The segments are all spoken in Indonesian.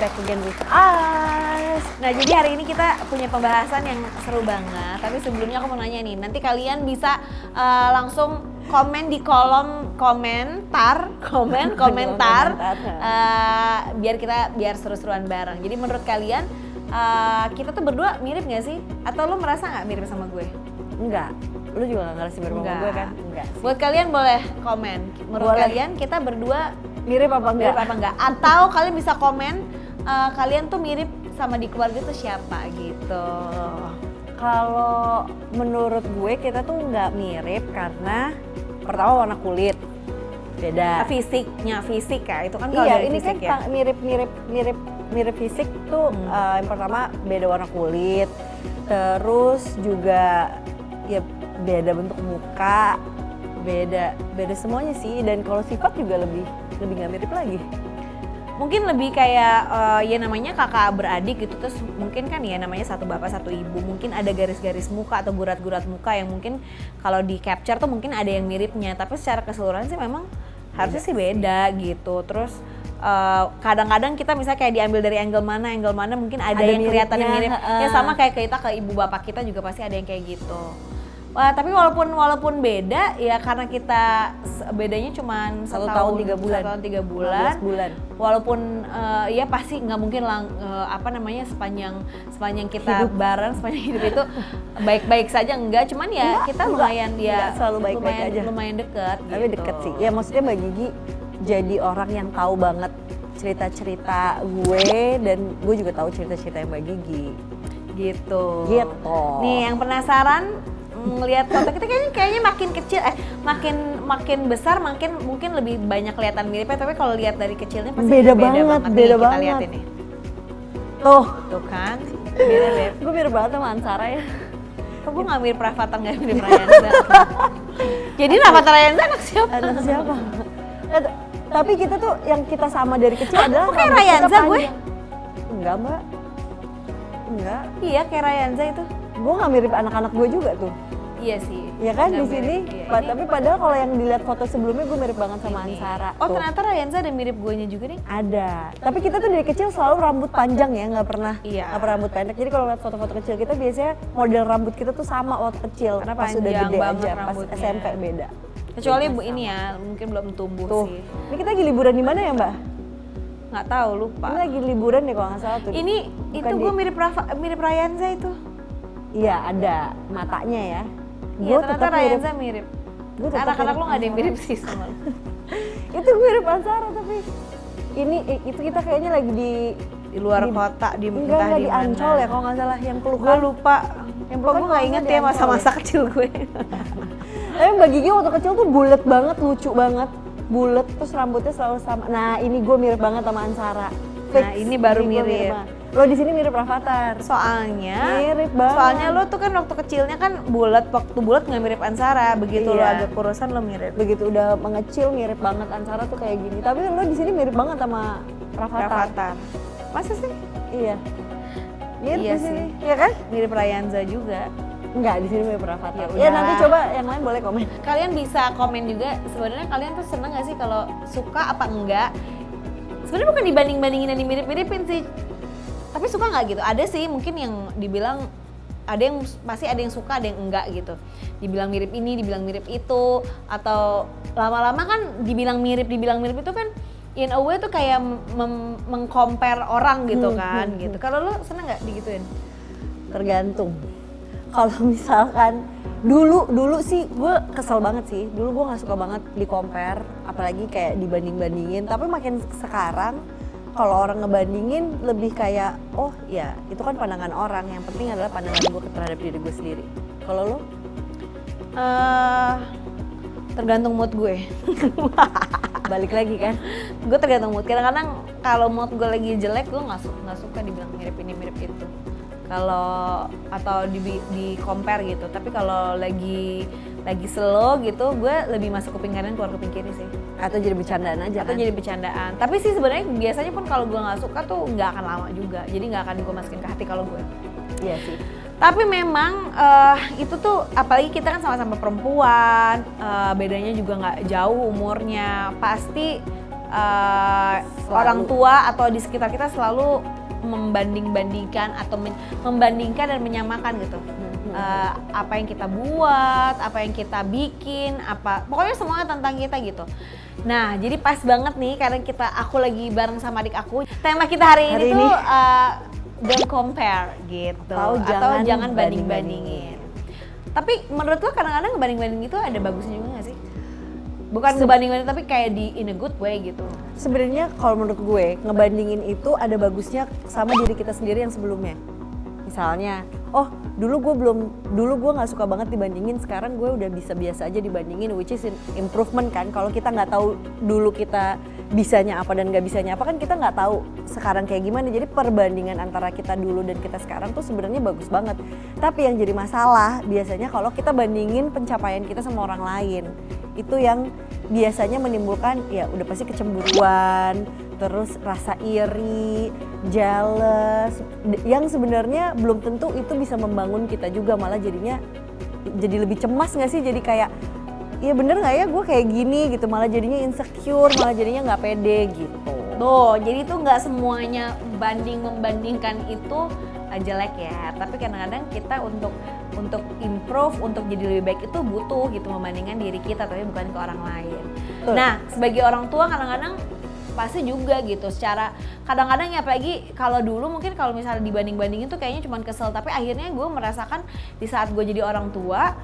back again with us. Nah, jadi hari ini kita punya pembahasan yang seru banget. Tapi sebelumnya aku mau nanya nih, nanti kalian bisa langsung komen di kolom komentar, biar seru-seruan bareng. Jadi menurut kalian kita tuh berdua mirip nggak sih? Atau lo merasa nggak mirip sama gue? Enggak, lu juga gak ngerasa mirip sama gue kan? Enggak sih. Buat kalian boleh komen. Menurut kalian kita berdua mirip apa enggak? Mirip apa enggak? Atau kalian bisa komen kalian tuh mirip sama di keluarga tuh siapa gitu. Kalau menurut gue kita tuh nggak mirip karena pertama warna kulit beda. Fisiknya, fisik ya, itu kan kalau Iya, dari ini fisik kan ya. mirip fisik tuh yang pertama beda warna kulit, terus juga ya beda bentuk muka, beda semuanya sih, dan kalau sifat juga lebih nggak mirip lagi. Mungkin lebih kayak ya namanya kakak beradik gitu, terus mungkin kan ya namanya satu bapak satu ibu, mungkin ada garis-garis muka atau gurat-gurat muka yang mungkin kalau di capture tuh mungkin ada yang miripnya, tapi secara keseluruhan sih memang harusnya sih beda gitu. Terus kadang-kadang kita misalnya kayak diambil dari angle mana mungkin ada yang kelihatan mirip. Ya sama kayak kita ke ibu bapak kita juga pasti ada yang kayak gitu. Wah, tapi walaupun beda ya karena kita bedanya cuma 1 tahun 3 bulan. 1 tahun 3 bulan. 12 bulan. Walaupun ya pasti nggak mungkin sepanjang kita hidup bareng, sepanjang hidup itu baik-baik saja enggak, cuman ya kita lumayan ya selalu baik-baik aja. Lumayan deket. Tapi gitu. deket sih. Ya maksudnya Mbak Gigi jadi orang yang tahu banget cerita-cerita gue, dan gue juga tahu cerita-cerita Mbak Gigi. Gitu. Nih yang penasaran ngelihat foto kita kayaknya makin kecil makin besar mungkin lebih banyak kelihatan miripnya, tapi kalau lihat dari kecilnya pasti beda banget. Nih, kita lihat ini. Tuh kan. Beda. Gue mirip banget sama Ansara ya. Kok gue nggak mirip Rafathar, nggak mirip Rayanza? Jadi Rafathar Rayanza anak siapa? Tapi kita tuh yang kita sama dari kecil adalah kayak Rayanza gue? Enggak Mbak. Enggak. Iya kayak Rayanza itu. Gue nggak mirip anak-anak gue juga tuh. Iya sih. Ya kan di Nggak sini. mirip, iya. Tapi padahal kalau yang dilihat foto sebelumnya gue mirip banget sama Ansara. Oh tuh. ternyata Rayanza ada mirip guenya juga nih. Ada. Tapi kita tuh dari kecil selalu rambut panjang ya, nggak pernah rambut pendek. Jadi kalau lihat foto-foto kecil kita biasanya model rambut kita tuh sama waktu kecil. Karena pas udah panjang gede banget aja, pas rambutnya. SMP beda. Kecuali ini ya mungkin belum tumbuh Tuh. sih. Ini kita lagi liburan di mana ya Mbak? Nggak tahu, lupa. Ini lagi liburan ya kalau nggak salah tuh. Ini itu gue mirip Rayanza itu. Iya ada matanya ya. Iya ternyata Rayanza mirip. Anak-anak lo nggak ada yang mirip sih sama lo. Itu mirip Ansara, tapi itu kita kayaknya lagi di luar kota di enggak di Ancol ya kalau nggak salah, yang pelukan. Gue lupa. Yang gue nggak inget ya masa-masa kecil gue. Tapi Mbak Gigi waktu kecil tuh bulat banget, lucu banget. Bulat terus rambutnya selalu sama. Nah ini gue mirip banget sama Ansara. Nah ini baru mirip. Lo di sini mirip Rafathar. Soalnya mirip banget. Soalnya lo tuh kan waktu kecilnya kan bulat, waktu bulat nggak mirip Ansara. Begitu lo agak kurusan lo mirip. Begitu udah mengecil mirip banget Ansara tuh kayak gini. Tapi lo di sini mirip banget sama Rafathar. Masa sih? Iya. Mirip iya di sini. Iya kan? Mirip Rayanza juga. Enggak, di sini mirip Rafathar. Ya nanti coba yang lain boleh komen. Kalian bisa komen juga sebenarnya kalian tuh seneng nggak sih kalau suka apa enggak? Sebenarnya bukan dibanding-bandingin dan dimirip-miripin sih. Tapi suka nggak gitu? Ada sih mungkin yang dibilang pasti ada yang suka, ada yang enggak gitu. Dibilang mirip ini, dibilang mirip itu, atau lama-lama kan dibilang mirip itu kan in a way tuh kayak meng-compare orang gitu kan gitu. Kalau lo seneng nggak digituin? Tergantung. Kalau misalkan dulu sih gue kesel banget sih. Dulu gue nggak suka banget di compare, apalagi kayak dibanding-bandingin. Tapi makin sekarang kalau orang ngebandingin lebih kayak oh ya itu kan pandangan orang. Yang penting adalah pandangan gue terhadap diri gue sendiri. Kalau lo? Tergantung mood gue. Balik lagi kan? Gue tergantung mood. Kadang-kadang kalau mood gue lagi jelek gue nggak suka dibilang mirip ini mirip itu. Kalau atau di compare gitu. Tapi kalau lagi slow gitu, gue lebih masuk kuping kanan keluar kuping kiri sih. Atau jadi bercandaan aja. Atau kan? jadi bercandaan. Tapi sih sebenarnya biasanya pun kalau gue nggak suka tuh nggak akan lama juga. Jadi nggak akan gue masukin ke hati kalau gue. Iya sih. Tapi memang itu tuh apalagi kita kan sama-sama perempuan, bedanya juga nggak jauh umurnya. Pasti orang tua atau di sekitar kita selalu membanding-bandingkan atau membandingkan dan menyamakan gitu. Apa yang kita buat, apa yang kita bikin, pokoknya semua tentang kita gitu. Nah, jadi pas banget nih karena aku lagi bareng sama adik aku. Tema kita hari ini tuh don't compare gitu atau jangan banding-bandingin. Tapi menurut lo kadang-kadang ngebanding-banding itu ada bagusnya juga gak sih? Bukan ngebanding-banding tapi kayak in a good way gitu. Sebenarnya kalau menurut gue ngebandingin itu ada bagusnya sama diri kita sendiri yang sebelumnya. Misalnya, dulu gue nggak suka banget dibandingin, sekarang gue udah bisa biasa aja dibandingin, which is improvement kan. Kalau kita nggak tahu dulu kita bisanya apa dan nggak bisanya apa kan kita nggak tahu sekarang kayak gimana. Jadi perbandingan antara kita dulu dan kita sekarang tuh sebenarnya bagus banget. Tapi yang jadi masalah biasanya kalau kita bandingin pencapaian kita sama orang lain, itu yang biasanya menimbulkan ya udah pasti kecemburuan, terus rasa iri, jealous, yang sebenarnya belum tentu itu bisa membangun kita juga, malah jadinya jadi lebih cemas nggak sih? Jadi kayak, iya bener nggak ya gue kayak gini gitu, malah jadinya insecure, malah jadinya nggak pede gitu. Tuh, jadi itu nggak semuanya membandingkan itu jelek ya, tapi kadang-kadang kita untuk improve, untuk jadi lebih baik itu butuh gitu membandingkan diri kita, tapi bukan ke orang lain. Betul. Nah, sebagai orang tua kadang-kadang pasti juga gitu secara kadang-kadang ya, apalagi kalau dulu mungkin kalau misalnya dibanding-bandingin tuh kayaknya cuma kesel, tapi akhirnya gue merasakan di saat gue jadi orang tua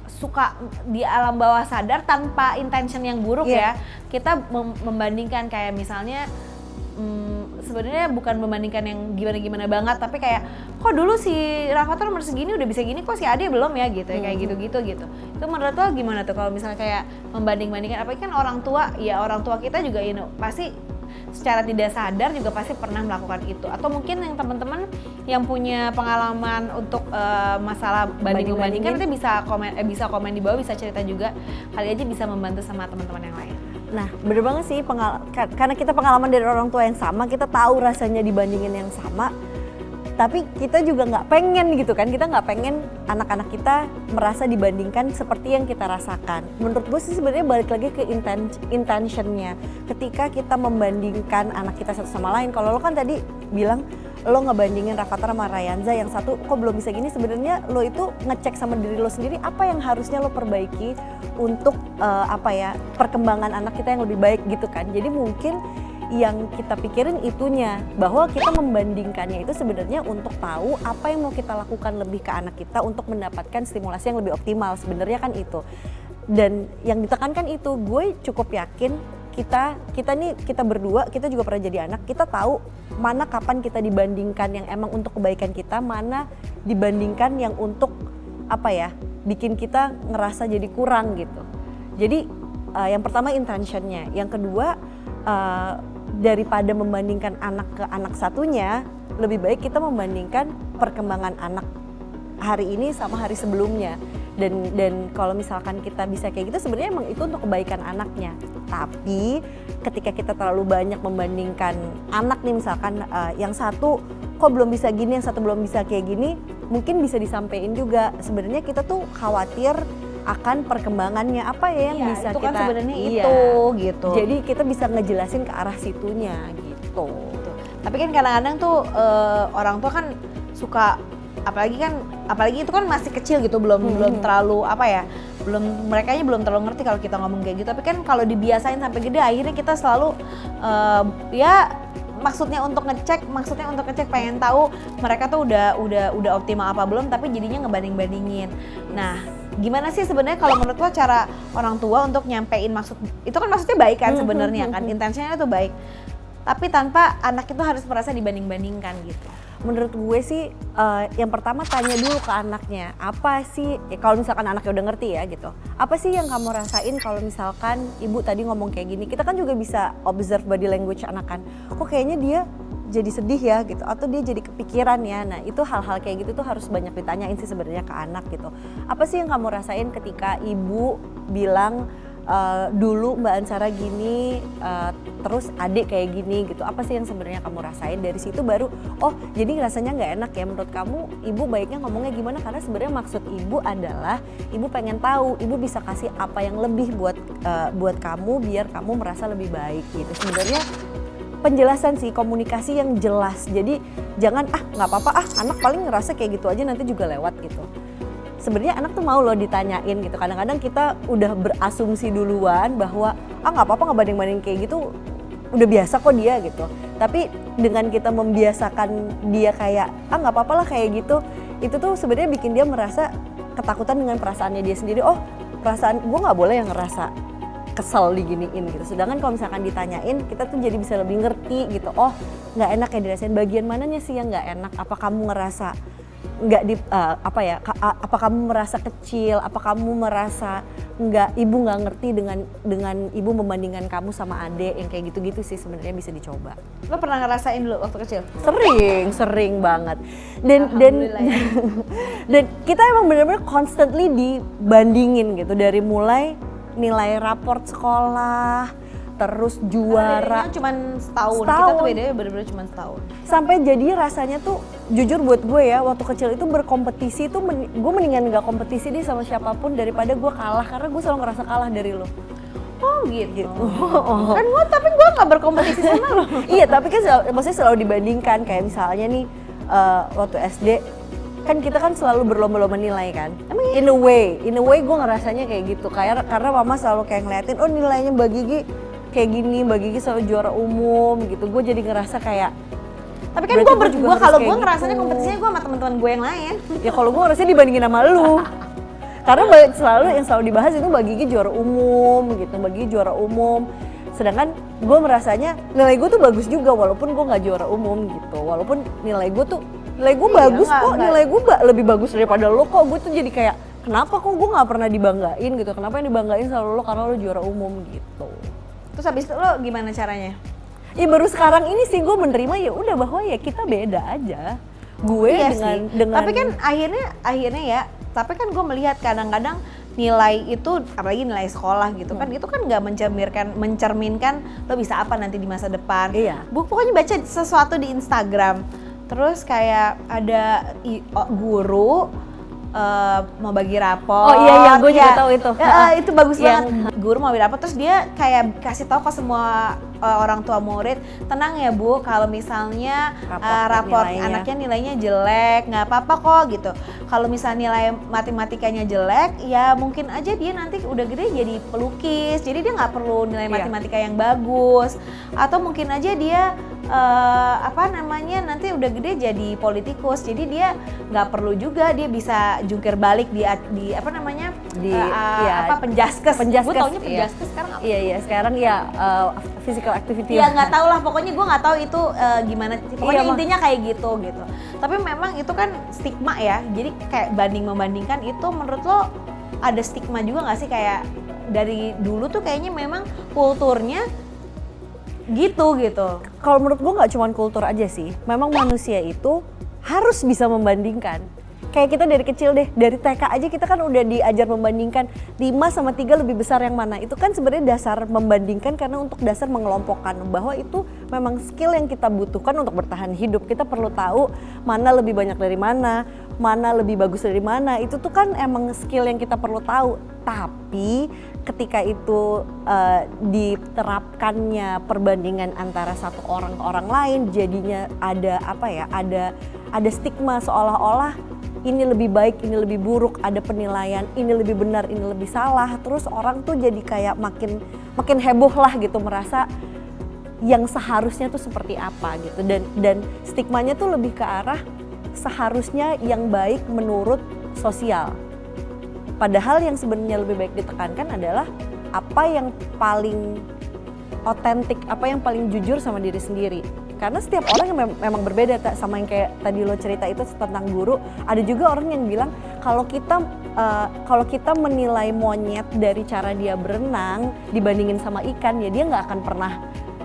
suka di alam bawah sadar tanpa intention yang buruk ya, kita membandingkan kayak misalnya sebenarnya bukan membandingkan yang gimana-gimana banget, tapi kayak kok dulu si Rafathar umur segini udah bisa gini, kok si Ade belum ya gitu ya, kayak gitu. Itu menurut lo gimana tuh kalau misalnya kayak membanding-bandingkan, apalagi kan orang tua kita juga pasti secara tidak sadar juga pasti pernah melakukan itu. Atau mungkin yang teman-teman yang punya pengalaman untuk masalah banding-bandingkan itu bisa komen di bawah, bisa cerita juga, kali aja bisa membantu sama teman-teman yang lain. Nah bener banget sih, karena kita pengalaman dari orang tua yang sama, kita tahu rasanya dibandingin yang sama, tapi kita juga nggak pengen gitu kan, kita nggak pengen anak-anak kita merasa dibandingkan seperti yang kita rasakan. Menurut gue sih sebenarnya balik lagi ke intentionnya. Ketika kita membandingkan anak kita satu sama lain, kalau lo kan tadi bilang lo ngebandingin Rafathar sama Rayanza, yang satu kok belum bisa gini, sebenarnya lo itu ngecek sama diri lo sendiri apa yang harusnya lo perbaiki untuk perkembangan anak kita yang lebih baik gitu kan. Jadi mungkin yang kita pikirin itunya, bahwa kita membandingkannya itu sebenarnya untuk tahu apa yang mau kita lakukan lebih ke anak kita untuk mendapatkan stimulasi yang lebih optimal, sebenarnya kan itu. Dan yang ditekankan itu, gue cukup yakin kita berdua, kita juga pernah jadi anak, kita tahu mana kapan kita dibandingkan yang emang untuk kebaikan kita, mana dibandingkan yang untuk bikin kita ngerasa jadi kurang gitu. Jadi yang pertama intentionnya, yang kedua daripada membandingkan anak ke anak satunya, lebih baik kita membandingkan perkembangan anak hari ini sama hari sebelumnya. Dan kalau misalkan kita bisa kayak gitu, sebenarnya emang itu untuk kebaikan anaknya. Tapi ketika kita terlalu banyak membandingkan anak nih, misalkan yang satu kok belum bisa gini, yang satu belum bisa kayak gini, mungkin bisa disampaikan juga sebenarnya kita tuh khawatir akan perkembangannya apa ya yang bisa itu kita kan sebenarnya itu gitu. Jadi kita bisa ngejelasin ke arah situnya gitu. Tapi kan kadang-kadang tuh orang tua kan suka, apalagi itu kan masih kecil gitu, belum terlalu mereka belum terlalu ngerti kalau kita ngomong kayak gitu. Tapi kan kalau dibiasain sampai gede, akhirnya kita selalu maksudnya untuk ngecek pengen tahu mereka tuh udah optimal apa belum, tapi jadinya ngebanding-bandingin. Nah, gimana sih sebenarnya kalau menurut lo cara orang tua untuk nyampein itu kan maksudnya baik kan sebenarnya kan, intensinya itu baik, tapi tanpa anak itu harus merasa dibanding-bandingkan gitu. Menurut gue sih yang pertama tanya dulu ke anaknya, apa sih kalau misalkan anaknya udah ngerti ya gitu, apa sih yang kamu rasain kalau misalkan ibu tadi ngomong kayak gini. Kita kan juga bisa observe body language anak kan, kok kayaknya dia jadi sedih ya gitu, atau dia jadi kepikiran ya. Nah itu hal-hal kayak gitu tuh harus banyak ditanyain sih sebenarnya ke anak gitu. Apa sih yang kamu rasain ketika ibu bilang dulu Mbak Ansara gini, terus adik kayak gini gitu, apa sih yang sebenarnya kamu rasain? Dari situ baru, oh jadi rasanya nggak enak ya, menurut kamu ibu baiknya ngomongnya gimana? Karena sebenarnya maksud ibu adalah ibu pengen tahu, ibu bisa kasih apa yang lebih buat buat kamu biar kamu merasa lebih baik gitu. Sebenarnya penjelasan sih, komunikasi yang jelas. Jadi jangan nggak apa-apa anak paling ngerasa kayak gitu aja nanti juga lewat gitu. Sebenarnya anak tuh mau loh ditanyain gitu. Kadang-kadang kita udah berasumsi duluan bahwa nggak apa-apa ngebanding-banding kayak gitu, udah biasa kok dia gitu. Tapi dengan kita membiasakan dia kayak nggak apa-apa lah kayak gitu, itu tuh sebenarnya bikin dia merasa ketakutan dengan perasaannya dia sendiri. Oh, perasaan gue nggak boleh yang ngerasa kesel diginiin gitu. Sedangkan kalau misalkan ditanyain, kita tuh jadi bisa lebih ngerti gitu. Oh, nggak enak ya dirasain, bagian mananya sih yang nggak enak? Apa kamu ngerasa nggak apa kamu merasa kecil? Apa kamu merasa ibu nggak ngerti dengan ibu membandingkan kamu sama adik yang kayak gitu-gitu sih sebenarnya bisa dicoba. Lo pernah ngerasain dulu waktu kecil? Sering banget. Dan kita emang benar-benar constantly dibandingin gitu dari mulai nilai raport sekolah, terus juara. Bedanya cuma setahun. Kita tuh bedanya bener-bener cuma setahun. Sampai jadi rasanya tuh jujur buat gue ya, waktu kecil itu berkompetisi tuh gue mendingan gak kompetisi deh sama siapapun daripada gue kalah, karena gue selalu ngerasa kalah dari lo. Oh gitu. Kan tapi gue gak berkompetisi sama lo. Iya, tapi kan maksudnya selalu dibandingkan. Kayak misalnya nih waktu SD kan kita kan selalu berlomba-lomba nilai kan. In a way gue ngerasanya kayak gitu. Karena mama selalu kayak ngeliatin, oh nilainya Mbak Gigi kayak gini, Mbak Gigi selalu juara umum gitu. Gue jadi ngerasa kayak, tapi kan gue kalau gue ngerasanya kompetisinya gue sama teman-teman gue yang lain. Ya kalau gue ngerasanya dibandingin sama lu. Karena yang selalu dibahas itu Mbak Gigi juara umum gitu, Mbak Gigi juara umum. Sedangkan gue merasanya nilai gue tuh bagus juga walaupun gue nggak juara umum gitu. Walaupun nilai gue bagus kok, nilai gue lebih bagus daripada lo kok. Gue tuh jadi kayak, kenapa kok gue nggak pernah dibanggain gitu? Kenapa yang dibanggain selalu lo karena lo juara umum gitu. Terus habis itu lo gimana caranya? Ya baru sekarang ini sih gue menerima ya udah bahwa ya kita beda aja. Gue dengan tapi kan akhirnya ya, tapi kan gue melihat kadang-kadang nilai itu, apalagi nilai sekolah gitu kan, itu kan nggak mencerminkan lo bisa apa nanti di masa depan. Iya. Pokoknya baca sesuatu di Instagram, terus kayak ada guru mau bagi rapor. Oh iya, gue juga tahu itu. Itu bagus banget. Guru mau bagi rapor, terus dia kayak kasih tahu ke semua orang tua murid, tenang ya Bu, kalau misalnya rapor anaknya nilainya jelek, nggak apa-apa kok gitu. Kalau misalnya nilai matematikanya jelek, ya mungkin aja dia nanti udah gede jadi pelukis, jadi dia nggak perlu nilai matematika yang bagus. Atau mungkin aja dia nanti udah gede jadi politikus, jadi dia nggak perlu juga, dia bisa jungkir balik di penjaskes. Gue taunya penjaskes sekarang apa? Iya sekarang ya physical activity. Ya nggak tahu lah, pokoknya gue nggak tahu itu gimana. Pokoknya intinya kayak gitu. Tapi memang itu kan stigma ya, jadi kayak membandingkan itu menurut lo ada stigma juga nggak sih, kayak dari dulu tuh kayaknya memang kulturnya gitu. Kalau menurut gue nggak cuma kultur aja sih, memang manusia itu harus bisa membandingkan. Kayak kita dari kecil deh, dari TK aja kita kan udah diajar membandingkan 5 sama 3 lebih besar yang mana. Itu kan sebenarnya dasar membandingkan karena untuk dasar mengelompokkan bahwa itu memang skill yang kita butuhkan untuk bertahan hidup. Kita perlu tahu mana lebih banyak dari mana lebih bagus dari mana. Itu tuh kan emang skill yang kita perlu tahu. Tapi ketika itu diterapkannya perbandingan antara satu orang ke orang lain, jadinya ada stigma seolah-olah ini lebih baik, ini lebih buruk, ada penilaian, ini lebih benar, ini lebih salah. Terus orang tuh jadi kayak makin heboh lah gitu, merasa yang seharusnya tuh seperti apa gitu. Dan stigmanya tuh lebih ke arah seharusnya yang baik menurut sosial. Padahal yang sebenarnya lebih baik ditekankan adalah apa yang paling otentik, apa yang paling jujur sama diri sendiri. Karena setiap orang yang memang berbeda, sama yang kayak tadi lo cerita itu tentang guru. Ada juga orang yang bilang kalau kita menilai monyet dari cara dia berenang dibandingin sama ikan, ya dia nggak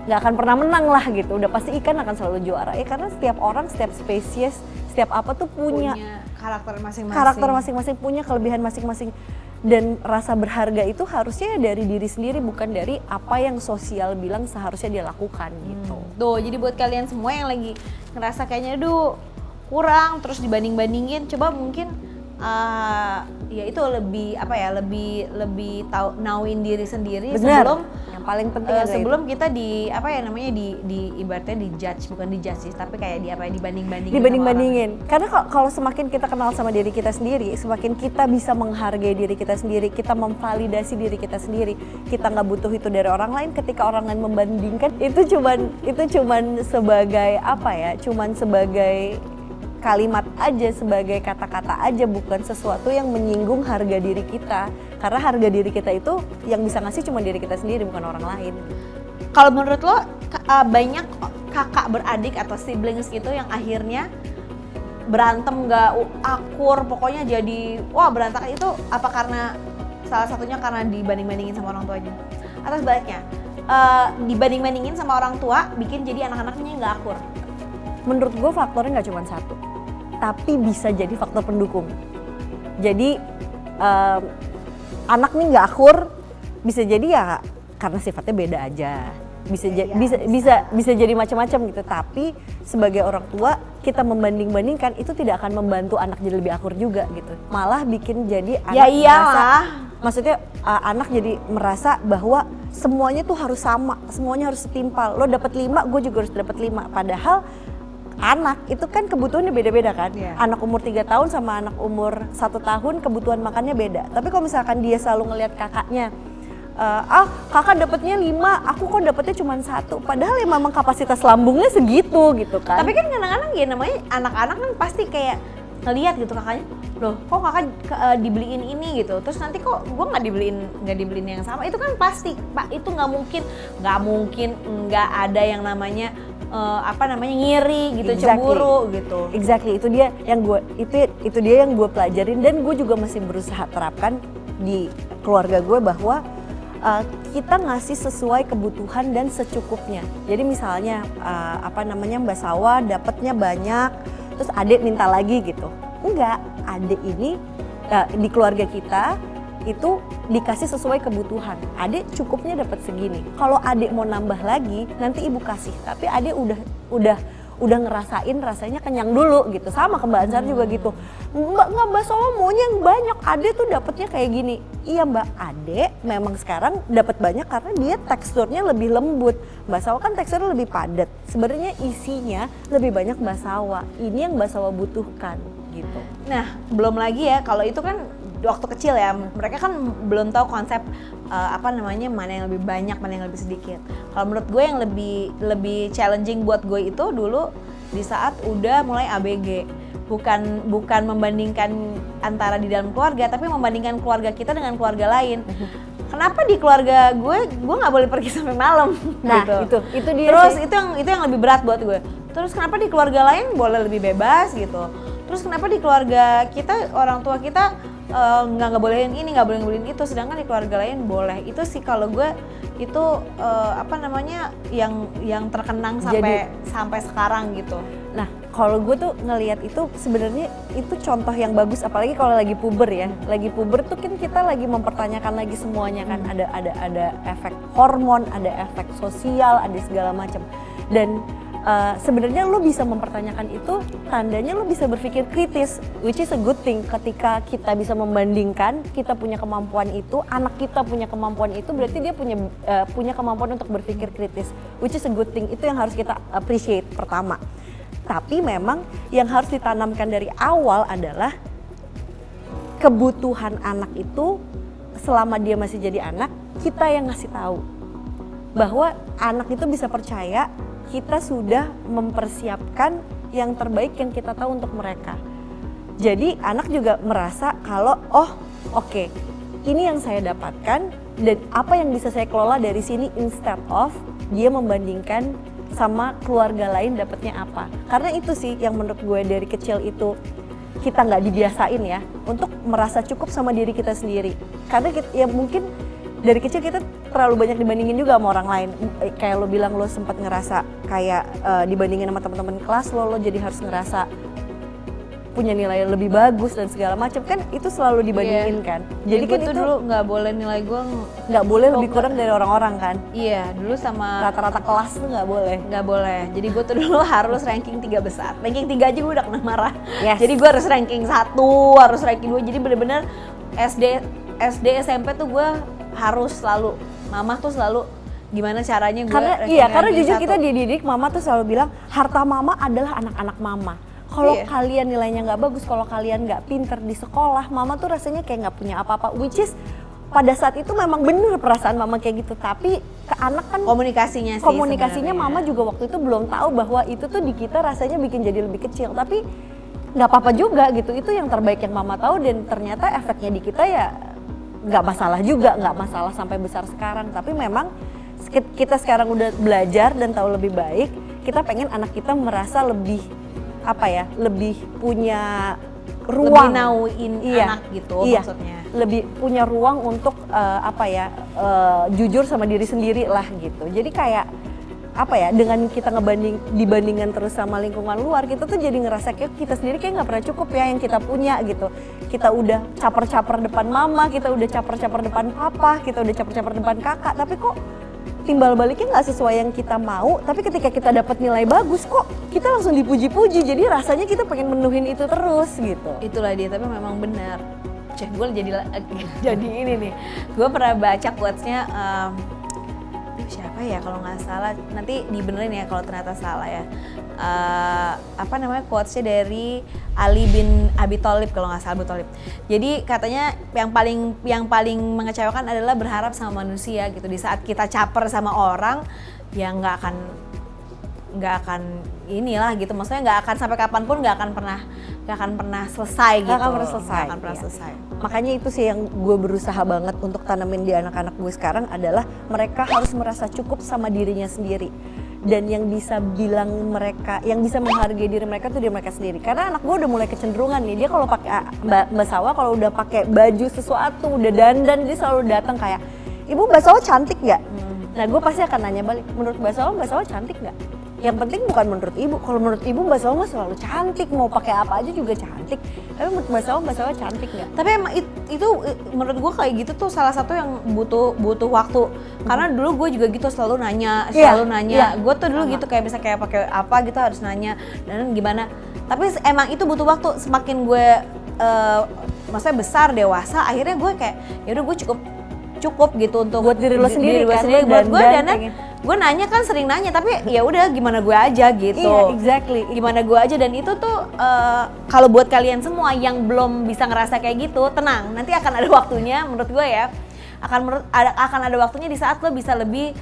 akan pernah menang lah gitu. Udah pasti ikan akan selalu juara. Ya karena setiap orang, setiap spesies, setiap apa tuh punya karakter masing-masing, punya kelebihan masing-masing. Dan rasa berharga itu harusnya dari diri sendiri, bukan dari apa yang sosial bilang seharusnya dia lakukan gitu. Tuh, jadi buat kalian semua yang lagi ngerasa kayaknya kurang terus dibanding-bandingin, coba mungkin ya itu lebih apa ya, lebih tahu nauin diri sendiri. Bener. Sebelum Yang paling penting adalah sebelum kita di apa ya namanya di ibaratnya di judge, bukan di judge sih, tapi kayak di apa ya, dibanding-bandingin. dibanding-bandingin. Karena kalau semakin kita kenal sama diri kita sendiri, semakin kita bisa menghargai diri kita sendiri, kita memvalidasi diri kita sendiri. Kita nggak butuh itu dari orang lain. Ketika orang lain membandingkan, itu cuman sebagai apa ya? Cuman sebagai kalimat aja, sebagai kata-kata aja, bukan sesuatu yang menyinggung harga diri kita. Karena harga diri kita itu yang bisa ngasih cuma diri kita sendiri, bukan orang lain. Kalau menurut lo banyak kakak beradik atau siblings gitu yang akhirnya berantem nggak akur, pokoknya jadi wah berantakan, itu apa karena salah satunya karena dibanding-bandingin sama orang tuanya? Atau sebaliknya dibanding-bandingin sama orang tua bikin jadi anak-anaknya nggak akur? Menurut gue faktornya nggak cuma satu, tapi bisa jadi faktor pendukung. Jadi anak nih nggak akur, bisa jadi ya karena sifatnya beda aja. Bisa jadi macam-macam gitu. Tapi sebagai orang tua kita membanding-bandingkan itu tidak akan membantu anak jadi lebih akur juga gitu. Malah bikin jadi anak maksudnya anak jadi merasa bahwa semuanya tuh harus sama, semuanya harus setimpal. Lo dapat 5, gue juga harus dapat 5. Padahal anak itu kan kebutuhannya beda-beda kan. Anak umur 3 tahun sama anak umur 1 tahun kebutuhan makannya beda. Tapi kalau misalkan dia selalu ngelihat kakaknya, kakak dapetnya 5, aku kok dapetnya cuma 1. Padahal ya memang kapasitas lambungnya segitu gitu kan. Tapi kan kadang-kadang ya namanya anak-anak kan pasti kayak ngelihat gitu kakaknya, loh kok kakak dibeliin ini gitu, terus nanti kok gue nggak dibeliin yang sama. Itu kan pasti Pak, itu nggak mungkin nggak ada yang namanya ngiri gitu, cemburu gitu. Exactly, itu dia yang gue pelajarin, dan gue juga masih berusaha terapkan di keluarga gue bahwa kita ngasih sesuai kebutuhan dan secukupnya. Jadi misalnya Mbak Sawa dapatnya banyak, terus adik minta lagi gitu. Enggak, adik ini di keluarga kita itu dikasih sesuai kebutuhan. Adik cukupnya dapat segini. Kalau adik mau nambah lagi, nanti ibu kasih. Tapi adik udah ngerasain rasanya kenyang dulu gitu. Sama ke Mbak Ansar juga gitu. Mbak Sawa maunya yang banyak, Ade tuh dapetnya kayak gini. Iya Mbak, Ade memang sekarang dapat banyak karena dia teksturnya lebih lembut. Mbak Sawa kan teksturnya lebih padat. Sebenarnya isinya lebih banyak Mbak Sawa. Ini yang Mbak Sawa butuhkan gitu. Nah, belum lagi ya kalau itu kan waktu kecil ya, mereka kan belum tahu konsep mana yang lebih banyak, mana yang lebih sedikit. Kalau menurut gue yang lebih challenging buat gue itu dulu di saat udah mulai ABG. Bukan membandingkan antara di dalam keluarga, tapi membandingkan keluarga kita dengan keluarga lain. Kenapa di keluarga gue nggak boleh pergi sampai malam? Nah gitu. itu dia. Terus sih. itu yang lebih berat buat gue. Terus kenapa di keluarga lain boleh lebih bebas gitu? Terus kenapa di keluarga kita, orang tua kita nggak bolehin ini, nggak bolehin itu, sedangkan di keluarga lain boleh. Itu sih kalau gue itu yang terkenang sampai sekarang gitu. Nah, kalau gue tuh ngelihat itu sebenarnya itu contoh yang bagus, apalagi kalau lagi puber ya. Lagi puber tuh kan kita lagi mempertanyakan lagi semuanya kan, ada efek hormon, ada efek sosial, ada segala macam. Dan sebenarnya lo bisa mempertanyakan itu, tandanya lo bisa berpikir kritis, which is a good thing. Ketika kita bisa membandingkan, kita punya kemampuan itu, anak kita punya kemampuan itu, berarti dia punya kemampuan untuk berpikir kritis, which is a good thing. Itu yang harus kita appreciate pertama. Tapi memang yang harus ditanamkan dari awal adalah kebutuhan anak itu selama dia masih jadi anak, kita yang ngasih tahu bahwa anak itu bisa percaya kita sudah mempersiapkan yang terbaik yang kita tahu untuk mereka. Jadi anak juga merasa kalau oke, ini yang saya dapatkan dan apa yang bisa saya kelola dari sini, instead of dia membandingkan sama keluarga lain dapatnya apa. Karena itu sih yang menurut gue dari kecil itu kita nggak dibiasain ya untuk merasa cukup sama diri kita sendiri. Karena ya mungkin dari kecil kita terlalu banyak dibandingin juga sama orang lain. Kayak lo bilang lo sempat ngerasa kayak dibandingin sama teman-teman kelas lo jadi harus ngerasa punya nilai lebih bagus dan segala macam kan itu selalu dibandingin kan. Jadi kan tuh itu dulu nggak boleh nilai gue nggak boleh lebih kurang dari orang-orang kan. Iya, dulu sama Rata-rata kelas tuh nggak boleh. nggak boleh. Jadi gue tuh dulu harus ranking 3 besar. Ranking 3 aja gue udah kena marah. Yes. Jadi gue harus ranking 1, harus ranking 2. Jadi bener-bener SD SMP tuh gue harus selalu, mama tuh selalu gimana caranya gue karena jujur kita dididik mama tuh selalu bilang harta mama adalah anak-anak mama. Kalau kalian nilainya nggak bagus, kalau kalian nggak pinter di sekolah, mama tuh rasanya kayak nggak punya apa-apa. Which is pada saat itu memang bener perasaan mama kayak gitu. Tapi ke anak kan komunikasinya sebenarnya. Mama juga waktu itu belum tahu bahwa itu tuh di kita rasanya bikin jadi lebih kecil. Tapi nggak apa-apa juga gitu. Itu yang terbaik yang mama tahu dan ternyata efeknya di kita ya nggak masalah juga, nggak masalah sampai besar sekarang. Tapi memang kita sekarang udah belajar dan tahu lebih baik. Kita pengen anak kita merasa lebih lebih punya ruang, lebih nauin anak gitu maksudnya. Lebih punya ruang untuk jujur sama diri sendiri lah gitu. Jadi kayak dengan kita dibandingkan terus sama lingkungan luar, kita tuh jadi ngerasa kayak kita sendiri kayak nggak pernah cukup ya yang kita punya gitu. Kita udah caper-caper depan mama, kita udah caper-caper depan papa, kita udah caper-caper depan kakak, tapi kok timbal baliknya nggak sesuai yang kita mau. Tapi ketika kita dapat nilai bagus kok kita langsung dipuji-puji, jadi rasanya kita pengen menuhin itu terus gitu. Itulah dia, tapi memang benar. Gue jadi ini nih, gue pernah baca quotes-nya siapa ya kalau nggak salah, nanti dibenerin ya kalau ternyata salah ya. Quotes-nya dari Ali bin Abi Thalib kalau nggak salah, Abu Thalib. Jadi katanya yang paling mengecewakan adalah berharap sama manusia gitu. Di saat kita caper sama orang ya nggak akan inilah gitu. Maksudnya nggak akan sampai kapanpun nggak akan pernah selesai gitu. Nggak akan pernah selesai. Makanya itu sih yang gue berusaha banget untuk tanamin di anak-anak gue sekarang adalah mereka harus merasa cukup sama dirinya sendiri. Dan yang bisa yang bisa menghargai diri mereka tuh diri mereka sendiri. Karena anak gue udah mulai kecenderungan nih, dia kalau pakai Mbak Sawa kalau udah pakai baju sesuatu, udah dandan, dia selalu datang kayak, "Ibu, Mbak Sawa cantik nggak?" Nah gue pasti akan nanya balik, "Menurut Mbak Sawa cantik nggak?" Yang penting bukan menurut ibu. Kalau menurut ibu Mbak Sawa mah selalu cantik, mau pakai apa aja juga cantik. Tapi menurut Mbak Sawa cantik nggak? Tapi emang itu menurut gue kayak gitu tuh salah satu yang butuh waktu. Karena dulu gue juga gitu selalu nanya. Gue tuh dulu gitu kayak bisa kayak pakai apa gitu harus nanya dan gimana. Tapi emang itu butuh waktu. Semakin gue maksudnya besar dewasa, akhirnya gue kayak ya udah gue cukup gitu untuk buat diri lo sendiri kan. Buat gue dan gue nanya kan sering nanya, tapi ya udah gimana gue aja gitu. Iya, exactly. Gimana gue aja, dan itu tuh kalau buat kalian semua yang belum bisa ngerasa kayak gitu, tenang, nanti akan ada waktunya menurut gue ya. Akan ada waktunya di saat lo bisa lebih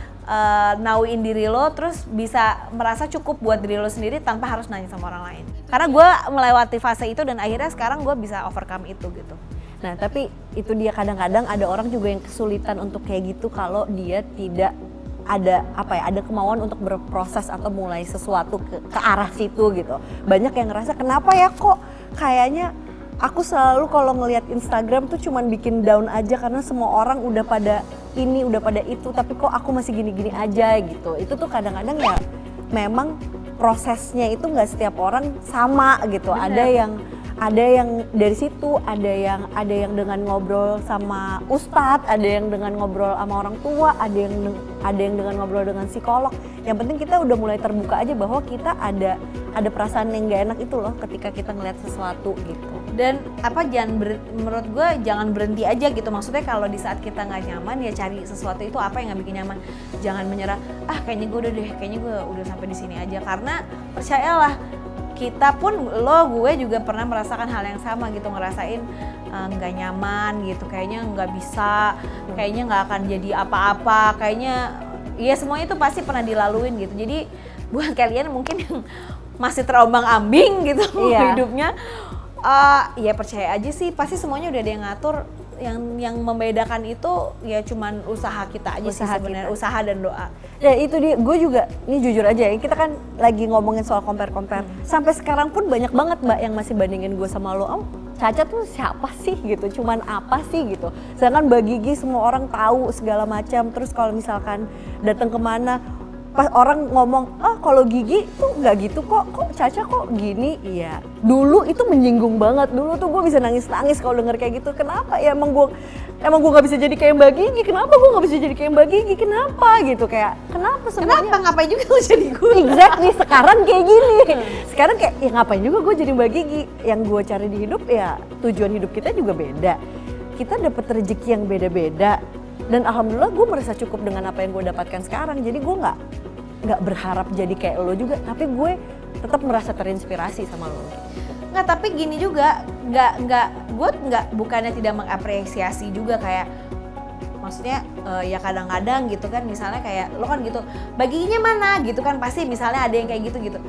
nauin diri lo, terus bisa merasa cukup buat diri lo sendiri tanpa harus nanya sama orang lain. Karena gue melewati fase itu dan akhirnya sekarang gue bisa overcome itu gitu. Nah tapi itu dia, kadang-kadang ada orang juga yang kesulitan untuk kayak gitu kalau dia tidak ada kemauan untuk berproses atau mulai sesuatu ke arah situ gitu. Banyak yang ngerasa kenapa ya kok kayaknya aku selalu kalau ngelihat Instagram tuh cuman bikin down aja karena semua orang udah pada ini, udah pada itu, tapi kok aku masih gini-gini aja gitu. Itu tuh kadang-kadang ya memang prosesnya itu nggak setiap orang sama gitu. Bener. Ada yang dari situ, ada yang dengan ngobrol sama ustadz, ada yang dengan ngobrol sama orang tua, ada yang dengan ngobrol dengan psikolog. Yang penting kita udah mulai terbuka aja bahwa kita ada perasaan yang gak enak itu loh ketika kita ngeliat sesuatu gitu. Dan menurut gue jangan berhenti aja gitu. Maksudnya kalau di saat kita nggak nyaman ya cari sesuatu itu apa yang nggak bikin nyaman. Jangan menyerah. Kayaknya gue udah sampai di sini aja. Karena percayalah, kita pun gue juga pernah merasakan hal yang sama gitu, ngerasain nggak nyaman gitu, kayaknya nggak bisa, kayaknya nggak akan jadi apa-apa, kayaknya ya semuanya itu pasti pernah dilaluin gitu. Jadi buat kalian mungkin yang masih terombang-ambing gitu hidupnya, ya percaya aja sih pasti semuanya udah ada yang ngatur. Yang membedakan itu ya cuman usaha kita aja sih sebenarnya, usaha dan doa. Ya itu dia, gue juga, ini jujur aja ya, kita kan lagi ngomongin soal compare. Sampai sekarang pun banyak banget Mbak yang masih bandingin gue sama lo. Caca tuh siapa sih gitu, cuman apa sih gitu. Sedangkan Mbak Gigi semua orang tahu segala macam. Terus kalau misalkan datang kemana, pas orang ngomong, kalau Gigi tuh nggak gitu kok Caca kok gini, iya. Dulu itu menyinggung banget, dulu tuh gue bisa nangis kalau denger kayak gitu. Kenapa ya emang gue nggak bisa jadi kayak Mbak Gigi, kenapa gue nggak bisa jadi kayak Mbak Gigi, kenapa gitu, kayak kenapa semuanya. Kenapa, ngapain juga lu jadi gue? Exactly, sekarang kayak gini. Sekarang kayak, ya ngapain juga gue jadi Mbak Gigi. Yang gue cari di hidup ya tujuan hidup kita juga beda. Kita dapat rezeki yang beda-beda. Dan alhamdulillah gue merasa cukup dengan apa yang gue dapatkan sekarang. Jadi gue nggak berharap jadi kayak lo juga, tapi gue tetap merasa terinspirasi sama lo. Nggak, tapi gini juga, gue bukannya tidak mengapresiasi juga, kayak maksudnya ya kadang-kadang gitu kan, misalnya kayak lo kan gitu, baginya mana gitu kan, pasti misalnya ada yang kayak gitu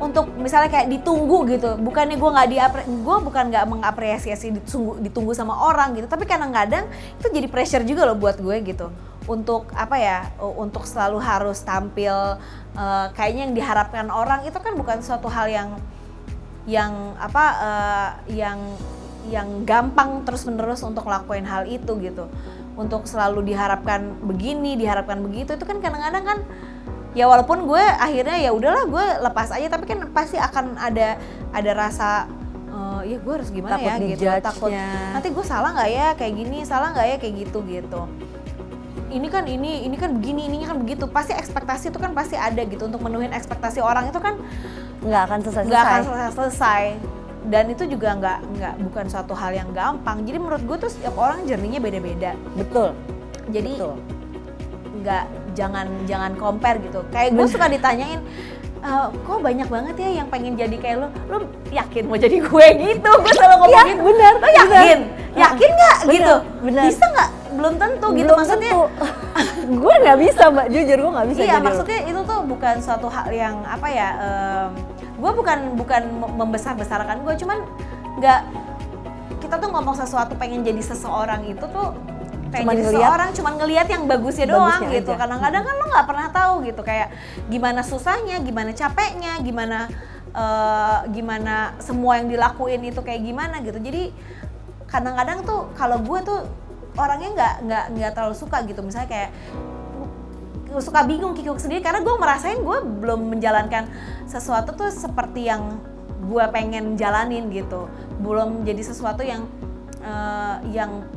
untuk misalnya kayak ditunggu gitu, bukannya gue bukan nggak mengapresiasi ditunggu sama orang gitu, tapi kadang-kadang itu jadi pressure juga loh buat gue gitu, untuk apa ya, untuk selalu harus tampil kayaknya yang diharapkan orang itu kan bukan suatu hal yang gampang terus-menerus untuk ngelakuin hal itu gitu. Untuk selalu diharapkan begini, diharapkan begitu, itu kan kadang-kadang kan ya walaupun gue akhirnya ya udahlah gue lepas aja, tapi kan pasti akan ada rasa ya gue harus gimana takut ya gitu, takut nanti gue salah nggak ya kayak gini, salah nggak ya kayak gitu. Ini kan begini, ininya kan begitu. Pasti ekspektasi itu kan pasti ada gitu, untuk menuhin ekspektasi orang itu kan nggak akan selesai. Dan itu juga bukan suatu hal yang gampang. Jadi menurut gue tuh setiap orang journey-nya beda-beda. Betul. Jadi jangan compare gitu. Kayak gue suka ditanyain, kok banyak banget ya yang pengen jadi kayak lo yakin mau jadi gue gitu? Gue selalu ngomong ya, gitu. Bener, lo yakin? Yakin nggak gitu? Bener. Bisa nggak? Belum tentu gitu, maksudnya. Gue nggak bisa, Mbak, jujur gue nggak bisa. Iya, maksudnya itu tuh bukan suatu hal yang apa ya, gue bukan membesar-besarkan gue, cuman kita tuh ngomong sesuatu pengen jadi seseorang itu tuh pengen jadi seseorang cuman ngelihat yang bagusnya doang gitu. Kadang-kadang kan lo nggak pernah tahu gitu, kayak gimana susahnya, gimana capeknya, gimana semua yang dilakuin itu kayak gimana gitu. Jadi kadang-kadang tuh kalau gue tuh orangnya nggak terlalu suka gitu, misalnya kayak suka bingung, kikuk sendiri, karena gue merasain gue belum menjalankan sesuatu tuh seperti yang gue pengen jalanin gitu, belum jadi sesuatu yang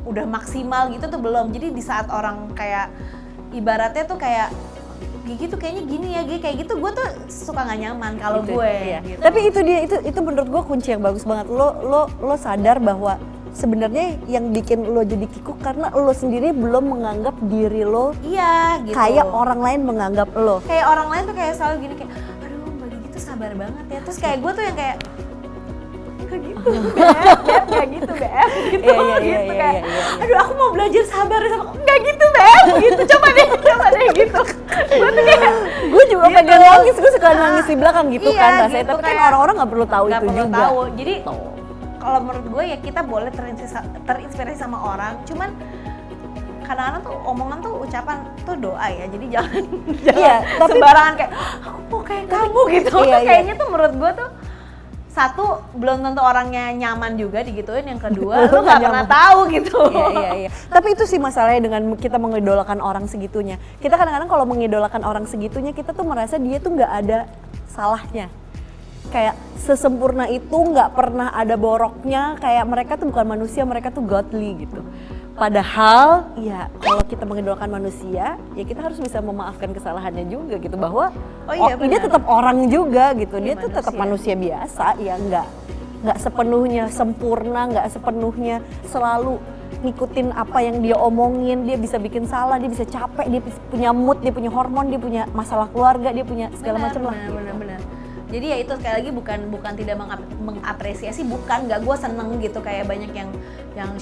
udah maksimal gitu tuh belum. Jadi di saat orang kayak ibaratnya tuh kayak Gigi tuh kayaknya gini ya, Gigi kayak gitu, gue tuh suka nggak nyaman kalau gitu, gue. iya. Gitu. Tapi itu menurut gue kunci yang bagus banget. Lo sadar bahwa sebenarnya yang bikin lo jadi kikuk karena lo sendiri belum menganggap diri lo gitu. Kayak orang lain menganggap lo. Kayak orang lain tuh kayak selalu gini kayak, aduh Mbak Gigi tuh sabar banget ya. Terus kayak gue tuh yang kayak nggak gitu, nggak gitu BF gitu, kayak, aduh aku mau belajar sabar sama, nggak gitu BF gitu, coba deh gitu. Gue tuh kayak, gue juga gitu. Pengen nangis, gue suka nangis di belakang gitu kan rasanya, gitu, tapi kan orang-orang nggak perlu tahu itu juga. Jadi kalau menurut gue ya kita boleh terinspirasi sama orang, cuman kadang-kadang tuh omongan tuh ucapan tuh doa ya, jadi jangan sembarangan kayak aku mau kayak kamu gitu. Kayaknya tuh menurut gue tuh satu, belum tentu orangnya nyaman juga digituin, yang kedua lu nggak pernah tahu gitu. Iya. Tapi itu sih masalahnya dengan kita mengidolakan orang segitunya. Kita kadang-kadang kalau mengidolakan orang segitunya, kita tuh merasa dia tuh nggak ada salahnya. Kayak sesempurna itu, nggak pernah ada boroknya, kayak mereka tuh bukan manusia, mereka tuh godly gitu. Padahal ya kalau kita mengidolakan manusia, ya kita harus bisa memaafkan kesalahannya juga gitu, bahwa dia tetap orang juga gitu, dia tuh tetap manusia biasa, ya nggak sepenuhnya sempurna, nggak sepenuhnya selalu ngikutin apa yang dia omongin. Dia bisa bikin salah, dia bisa capek, dia punya mood, dia punya hormon, dia punya masalah keluarga, dia punya segala macam lah. Benar. Jadi ya itu sekali lagi bukan tidak mengapresiasi, bukan, nggak, gue seneng gitu kayak banyak yang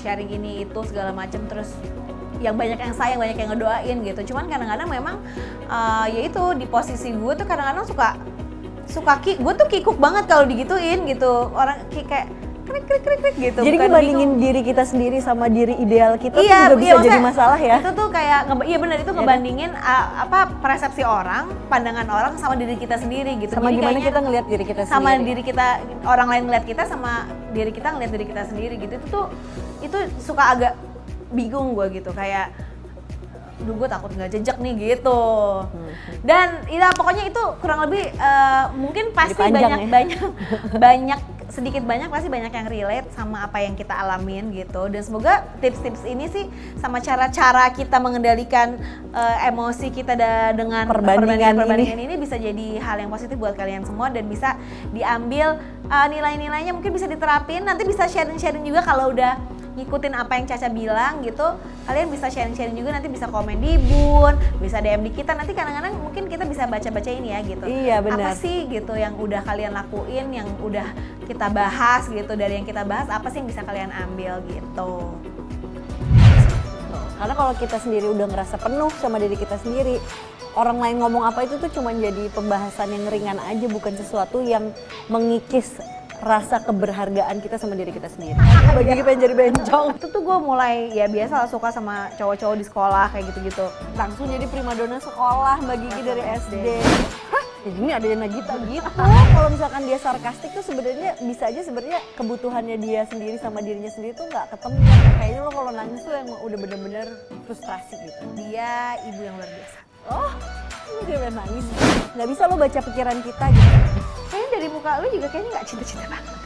sharing ini itu segala macam, terus yang banyak yang sayang, banyak yang ngedoain gitu. Cuman kadang-kadang memang ya itu di posisi gue tuh kadang-kadang suka gue tuh kikuk banget kalau digituin gitu, orang kayak krik gitu. Jadi ngebandingin diri kita sendiri sama diri ideal kita tuh juga bisa jadi masalah ya. Itu tuh kayak iya benar, itu ngebandingin persepsi orang, pandangan orang sama diri kita sendiri gitu. Sama jadi gimana kita ngelihat diri kita sendiri. Sama diri kita, orang lain ngeliat kita, sama diri kita ngeliat diri kita sendiri gitu. Itu suka agak bingung gue gitu, kayak duh gue takut nggak jejak nih gitu. Dan ya pokoknya itu kurang lebih mungkin pasti Jadi panjang banyak sedikit banyak pasti banyak yang relate sama apa yang kita alamin gitu. Dan semoga tips-tips ini sih sama cara-cara kita mengendalikan emosi kita dengan perbandingan ini bisa jadi hal yang positif buat kalian semua dan bisa diambil nilai-nilainya, mungkin bisa diterapin. Nanti bisa sharing-sharing juga kalau udah ngikutin apa yang Caca bilang gitu. Kalian bisa sharing-sharing juga, nanti bisa komen di Bun, bisa DM di kita. Nanti kadang-kadang mungkin kita bisa baca-baca ini ya gitu. Iya, benar. Apa sih gitu yang udah kalian lakuin, yang udah kita bahas gitu, dari yang kita bahas apa sih yang bisa kalian ambil gitu. Karena kalau kita sendiri udah ngerasa penuh sama diri kita sendiri, orang lain ngomong apa itu tuh cuma jadi pembahasan yang ringan aja, bukan sesuatu yang mengikis rasa keberhargaan kita sama diri kita sendiri. Bagi pengen jadi bencong. Itu tuh gue mulai ya biasa lah suka sama cowok-cowok di sekolah kayak gitu-gitu. Langsung jadi primadona sekolah Mbak Gigi dari SD. Hah? Ya ini ada yang Nagita gitu. Kalau misalkan dia sarkastik tuh sebenarnya bisa aja sebenarnya kebutuhannya dia sendiri sama dirinya sendiri tuh nggak ketemu. Kayaknya lo kalau nangis tuh yang udah bener-bener frustrasi gitu. Dia ibu yang luar biasa. Oh, ini dia pengen nangis. Nggak bisa lo baca pikiran kita gitu. Kayaknya dari muka lu juga kayaknya nggak cinta-cinta banget.